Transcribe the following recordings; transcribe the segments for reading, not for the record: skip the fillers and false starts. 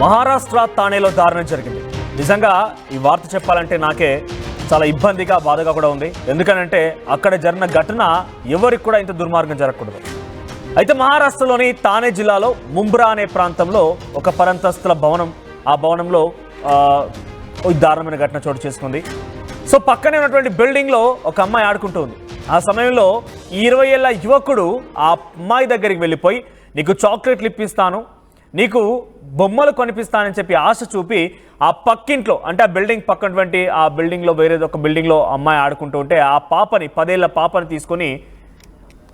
మహారాష్ట్ర తానేలో దారుణం జరిగింది. నిజంగా ఈ వార్త చెప్పాలంటే నాకే చాలా ఇబ్బందిగా బాధగా కూడా ఉంది. ఎందుకనంటే అక్కడ జరిగిన ఘటన ఎవరికి కూడా ఇంత దుర్మార్గం జరగకూడదు. అయితే మహారాష్ట్రలోని తానే జిల్లాలో ముంబ్రా అనే ప్రాంతంలో ఒక పరంతస్తుల భవనం, ఆ భవనంలో దారుణమైన ఘటన చోటు చేసుకుంది. సో పక్కనే ఉన్నటువంటి బిల్డింగ్లో ఒక అమ్మాయి ఆడుకుంటూ ఉంది. ఆ సమయంలో 20 ఏళ్ల యువకుడు ఆ అమ్మాయి దగ్గరికి వెళ్ళిపోయి నీకు చాక్లెట్లు ఇప్పిస్తాను, నీకు బొమ్మలు కొనిపిస్తానని చెప్పి ఆశ చూపి ఆ పక్కింట్లో అంటే ఆ బిల్డింగ్ పక్కనటువంటి ఆ బిల్డింగ్లో వేరేది ఒక బిల్డింగ్లో అమ్మాయి ఆడుకుంటూ ఉంటే ఆ పాపని 10 ఏళ్ల పాపని తీసుకొని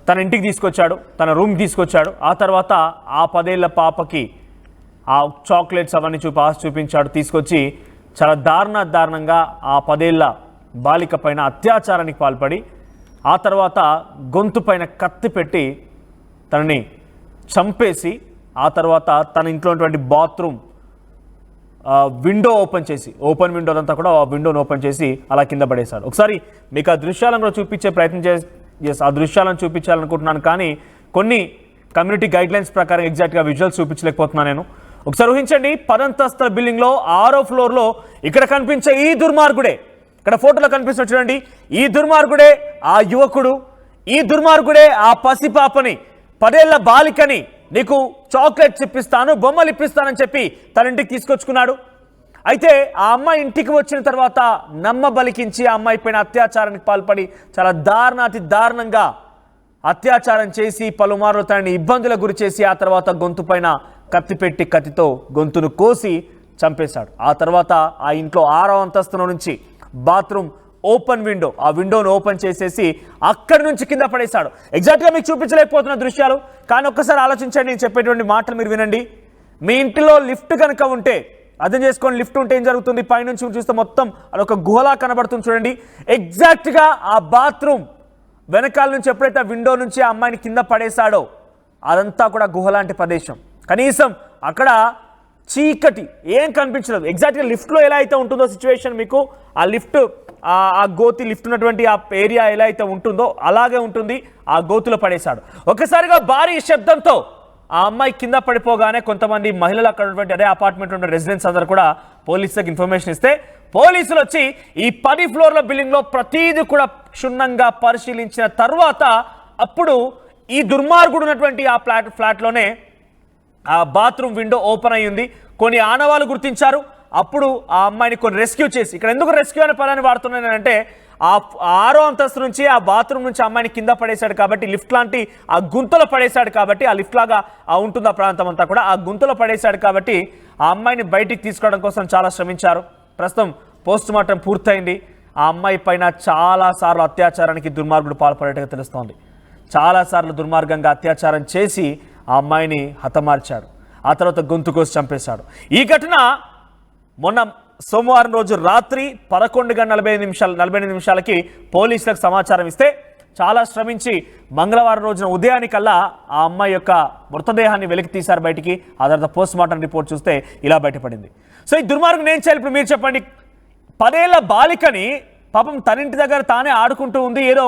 తన ఇంటికి తీసుకొచ్చాడు, తన రూమ్కి తీసుకొచ్చాడు. ఆ తర్వాత ఆ 10 ఏళ్ల పాపకి ఆ చాక్లెట్స్ అవన్నీ ఆశ చూపించాడు. తీసుకొచ్చి చాలా దారుణంగా ఆ 10 ఏళ్ల బాలిక పైన అత్యాచారానికి పాల్పడి ఆ తర్వాత గొంతు పైన కత్తి పెట్టి తనని చంపేసి ఆ తర్వాత తన ఇంట్లో ఉన్నటువంటి బాత్రూమ్ విండో ఓపెన్ విండో అంతా కూడా ఆ విండోని ఓపెన్ చేసి అలా కింద పడేశాడు. ఒకసారి మీకు ఆ దృశ్యాలను కూడా చూపించే ప్రయత్నం ఆ దృశ్యాలను చూపించాలనుకుంటున్నాను, కానీ కొన్ని కమ్యూనిటీ గైడ్లైన్స్ ప్రకారం ఎగ్జాక్ట్గా విజువల్స్ చూపించలేకపోతున్నాను నేను. ఒకసారి ఊహించండి, 10 అంతస్తుల బిల్డింగ్లో 6వ ఫ్లోర్లో ఇక్కడ కనిపించే ఈ దుర్మార్గుడే, ఇక్కడ ఫోటోలో కనిపిస్తున్న చూడండి, ఈ దుర్మార్గుడే ఆ యువకుడు, ఈ దుర్మార్గుడే ఆ పసిపాపని 10 ఏళ్ల బాలికని నీకు చాక్లెట్స్ ఇప్పిస్తాను, బొమ్మలు ఇప్పిస్తానని చెప్పి తన ఇంటికి తీసుకొచ్చుకున్నాడు. అయితే ఆ అమ్మాయి ఇంటికి వచ్చిన తర్వాత నమ్మబలికించి ఆ అమ్మాయి పైన అత్యాచారానికి పాల్పడి చాలా దారుణంగా అత్యాచారం చేసి పలుమార్లు తనని ఇబ్బందులకు గురి చేసి ఆ తర్వాత గొంతు పైన కత్తి పెట్టి కత్తితో గొంతును కోసి చంపేశాడు. ఆ తర్వాత ఆ ఇంట్లో 6వ అంతస్తులో నుంచి బాత్రూమ్ ఓపెన్ విండో, ఆ విండోను ఓపెన్ చేసేసి అక్కడి నుంచి కింద పడేశాడు. ఎగ్జాక్ట్గా మీకు చూపించలేకపోతున్న దృశ్యాలు, కానీ ఒక్కసారి ఆలోచించండి, నేను చెప్పేటువంటి మాటలు మీరు వినండి. మీ ఇంటిలో లిఫ్ట్ కనుక ఉంటే అర్థం చేసుకోండి, లిఫ్ట్ ఉంటే ఏం జరుగుతుంది, పైనుంచి చూస్తే మొత్తం అదొక గుహలా కనబడుతుంది చూడండి. ఎగ్జాక్ట్గా ఆ బాత్రూమ్ వెనకాల నుంచి ఎప్పుడైతే విండో నుంచి ఆ అమ్మాయిని కింద పడేశాడో అదంతా కూడా గుహ లాంటి ప్రదేశం. కనీసం అక్కడ చీకటి ఏం కనిపించలేదు. ఎగ్జాక్ట్గా లిఫ్ట్లో ఎలా అయితే ఉంటుందో సిచ్యువేషన్, మీకు ఆ లిఫ్ట్ ఆ గోతి లిఫ్ట్ ఉన్నటువంటి ఆ ఏరియా ఎలా అయితే ఉంటుందో అలాగే ఉంటుంది. ఆ గోతులో పడేశాడు. ఒక్కసారిగా భారీ శబ్దంతో ఆ అమ్మాయి కింద పడిపోగానే కొంతమంది మహిళలు అక్కడ ఉన్నటువంటి అదే అపార్ట్మెంట్ ఉన్న రెసిడెంట్స్ అందరూ కూడా పోలీసులకు ఇన్ఫర్మేషన్ ఇస్తే పోలీసులు వచ్చి ఈ 10 ఫ్లోర్ల బిల్డింగ్లో ప్రతిదీ కూడా క్షుణ్ణంగా పరిశీలించిన తర్వాత అప్పుడు ఈ దుర్మార్గుడు ఉన్నటువంటి ఆ ఫ్లాట్లోనే ఆ బాత్రూమ్ విండో ఓపెన్ అయ్యింది. కొన్ని ఆనవాళ్ళు గుర్తించారు. అప్పుడు ఆ అమ్మాయిని కొన్ని రెస్క్యూ చేసి, ఇక్కడ ఎందుకు రెస్క్యూ అనే పదాన్ని వాడుతున్నానంటే ఆ 6వ అంతస్తు నుంచి ఆ బాత్రూమ్ నుంచి అమ్మాయిని కింద పడేశాడు కాబట్టి, లిఫ్ట్ లాంటి ఆ గుంతలో పడేశాడు కాబట్టి, ఆ లిఫ్ట్ లాగా ఉంటుంది ఆ ప్రాంతం అంతా కూడా, ఆ గుంతలో పడేశాడు కాబట్టి ఆ అమ్మాయిని బయటికి తీసుకోవడం కోసం చాలా శ్రమించారు. ప్రస్తుతం పోస్ట్ మార్టం పూర్తయింది. ఆ అమ్మాయి పైన చాలాసార్లు అత్యాచారానికి దుర్మార్గుడు పాల్పడేట్టుగా తెలుస్తోంది. చాలాసార్లు దుర్మార్గంగా అత్యాచారం చేసి ఆ అమ్మాయిని హతమార్చాడు. ఆ తర్వాత గొంతు కోసి చంపేశాడు. ఈ ఘటన మొన్న సోమవారం రోజు రాత్రి 11:45 నిమిషాలకి పోలీసులకు సమాచారం ఇస్తే చాలా శ్రమించి మంగళవారం రోజున ఉదయానికల్లా ఆ అమ్మాయి యొక్క మృతదేహాన్ని వెలికి తీశారు బయటికి. ఆ తర్వాత పోస్ట్ మార్టం రిపోర్ట్ చూస్తే ఇలా బయటపడింది. సో ఈ దుర్మార్గం ఏం చేయాలి ఇప్పుడు మీరు చెప్పండి. 10 ఏళ్ల బాలికని పాపం తన ఇంటి దగ్గర తానే ఆడుకుంటూ ఉంది, ఏదో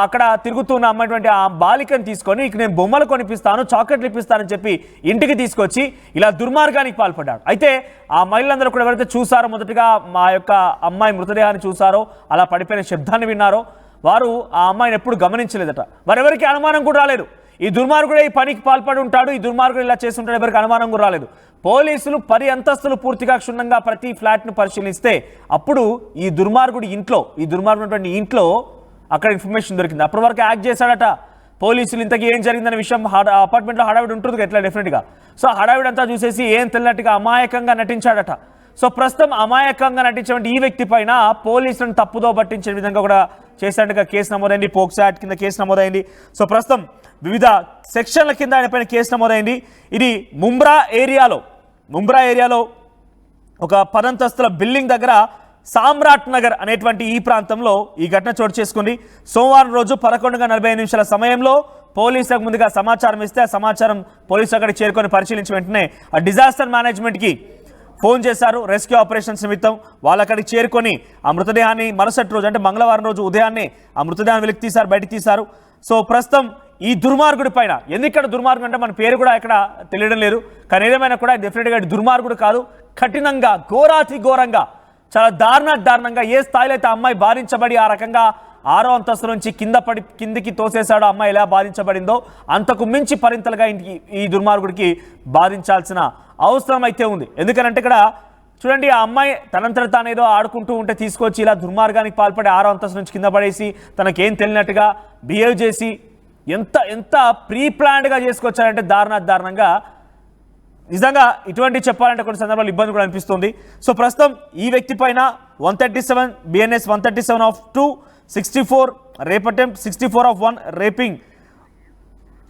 అక్కడ తిరుగుతున్న అమ్మాయిటువంటి ఆ బాలికను తీసుకొని ఇక నేను బొమ్మలు కొనిపిస్తాను, చాక్లెట్లు ఇప్పిస్తానని చెప్పి ఇంటికి తీసుకొచ్చి ఇలా దుర్మార్గానికి పాల్పడ్డాడు. అయితే ఆ మహిళలందరూ కూడా ఎవరైతే చూసారో, మొదటగా మా యొక్క అమ్మాయి మృతదేహాన్ని చూసారో, అలా పడిపోయిన శబ్దాన్ని విన్నారో, వారు ఆ అమ్మాయిని ఎప్పుడు గమనించలేదట. వారెవరికి అనుమానం కూడా రాలేదు, ఈ దుర్మార్గుడే ఈ పనికి పాల్పడి ఉంటాడు, ఈ దుర్మార్గుడు ఇలా చేస్తుంటాడు, ఎవరికి అనుమానం కూడా రాలేదు. పోలీసులు 10 అంతస్తులు పూర్తిగా క్షుణ్ణంగా ప్రతి ఫ్లాట్ను పరిశీలిస్తే అప్పుడు ఈ దుర్మార్గుడి ఇంట్లో అక్కడ ఇన్ఫర్మేషన్ దొరికింది. అప్పటి వరకు యాక్ట్ చేశాడట. పోలీసులు ఇంతకీ ఏం జరిగిందనే విషయం అపార్ట్మెంట్లో హడావిడి ఉంటుంది ఎట్లా డెఫినెట్గా. సో హడావిడి అంతా చూసేసి ఏం తెలియనట్టుగా అమాయకంగా నటించాడట. సో ప్రస్తుతం అమాయకంగా నటించినటువంటి ఈ వ్యక్తి పైన పోలీసులను తప్పుదో పట్టించే విధంగా కూడా చేసినట్టుగా కేసు నమోదైంది. పోక్సో యాక్ట్ కింద కేసు నమోదైంది. సో ప్రస్తుతం వివిధ సెక్షన్ల కింద ఆయన పైన కేసు నమోదైంది. ఇది ముంబ్రా ఏరియాలో ఒక 10 అంతస్తుల బిల్డింగ్ దగ్గర సామ్రాట్ నగర్ అనేటువంటి ఈ ప్రాంతంలో ఈ ఘటన చోటు చేసుకుంది. సోమవారం రోజు 11:45 సమయంలో పోలీసులకు ముందుగా సమాచారం ఇస్తే ఆ సమాచారం పోలీసులు అక్కడికి చేరుకొని పరిశీలించిన వెంటనే ఆ డిజాస్టర్ మేనేజ్మెంట్కి ఫోన్ చేశారు రెస్క్యూ ఆపరేషన్స్ నిమిత్తం. వాళ్ళు అక్కడికి చేరుకొని ఆ మృతదేహాన్ని మరుసటి రోజు అంటే మంగళవారం రోజు ఉదయాన్నే ఆ మృతదేహాన్ని బయటికి తీశారు. సో ప్రస్తుతం ఈ దుర్మార్గుడి పైన, ఎందుకంటే దుర్మార్గుడు అంటే మన పేరు కూడా ఇక్కడ తెలియడం లేదు, కానీ ఏదేమైనా కూడా డెఫినెట్గా దుర్మార్గుడు కాదు, కఠినంగా ఘోరాతి ఘోరంగా చాలా దారుణంగా ఏ స్థాయిలో అయితే అమ్మాయి బాధించబడి ఆ రకంగా 6వ అంతస్తు నుంచి కిందికి తోసేశాడో అమ్మాయి ఎలా బాధించబడిందో అంతకు మించి పరింతలుగా ఈ దుర్మార్గుడికి బాధించాల్సిన అవసరం అయితే ఉంది. ఎందుకనంటే ఇక్కడ చూడండి, ఆ అమ్మాయి తనంతట తానేదో ఆడుకుంటూ ఉంటే తీసుకొచ్చి ఇలా దుర్మార్గానికి పాల్పడి 6వ అంతస్తు నుంచి కింద పడేసి తనకేం తెలియనట్టుగా బిహేవ్ చేసి ఎంత ప్రీ ప్లాన్డ్గా చేసుకొచ్చారంటే దారుణంగా. నిజంగా ఇటువంటి చెప్పాలంటే కొన్ని సందర్భాలు ఇబ్బంది కూడా అనిపిస్తుంది. సో ప్రస్తుతం ఈ వ్యక్తి పైన 137 BNS 137 of 2, 64 rape attempt, 64 of 1 raping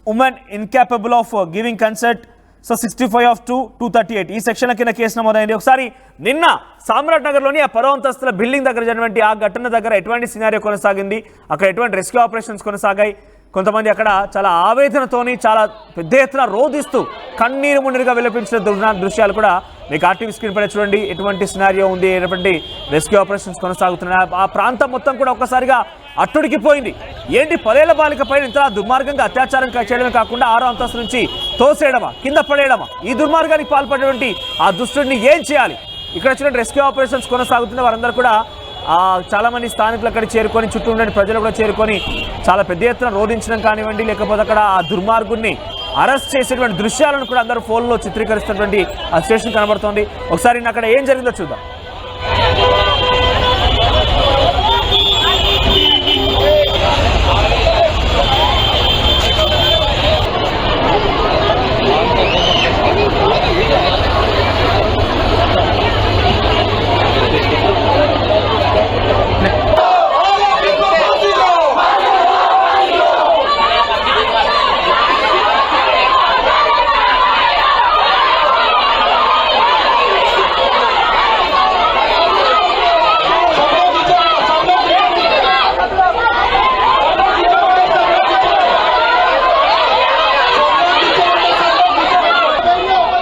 woman incapable of giving consent, so 65 of 2, 238 ఈ సెక్షన్ల కింద కేసు నమోదైంది. ఒకసారి నిన్న సామ్రాట్ నగర్లోని ఆ 10వ అంతస్తుల బిల్డింగ్ దగ్గర జరిగినటువంటి ఆ ఘటన దగ్గర ఎటువంటి సినారియో కొనసాగింది, అక్కడ ఎటువంటి రెస్క్యూ ఆపరేషన్స్ కొనసాగాయి, కొంతమంది అక్కడ చాలా ఆవేదనతోని చాలా పెద్ద ఎత్తున రోధిస్తూ కన్నీరు మున్నీరుగా విలపించిన దృశ్యాలు కూడా మీకు ఆర్టీవీ స్క్రీన్ పైన చూడండి. ఎటువంటి సినారియో ఉంది, ఎటువంటి రెస్క్యూ ఆపరేషన్స్ కొనసాగుతున్నాయి, ఆ ప్రాంతం మొత్తం కూడా ఒక్కసారిగా అట్టుడికిపోయింది. ఏంటి 10 ఏళ్ల బాలిక పైన ఇంత దుర్మార్గంగా అత్యాచారం చేయడమే కాకుండా 6వ అంతస్తు నుంచి తోసేయడమా, కింద పడేయడమా, ఈ దుర్మార్గానికి పాల్పడేటువంటి ఆ దుష్టుడిని ఏం చేయాలి? ఇక్కడ చూడండి, రెస్క్యూ ఆపరేషన్స్ కొనసాగుతున్న వారందరూ కూడా చాలామంది స్థానికులు అక్కడ చేరుకొని, చుట్టూ ఉండే ప్రజలు కూడా చేరుకొని చాలా పెద్ద ఎత్తున రోధించడం కానివ్వండి, లేకపోతే అక్కడ ఆ దుర్మార్గుడిని అరెస్ట్ చేసేటువంటి దృశ్యాలను కూడా అందరూ ఫోన్లో చిత్రీకరిస్తున్నటువంటి ఆ సిచ్యువేషన్ కనబడుతోంది. ఒకసారి అక్కడ ఏం జరిగిందో చూద్దాం.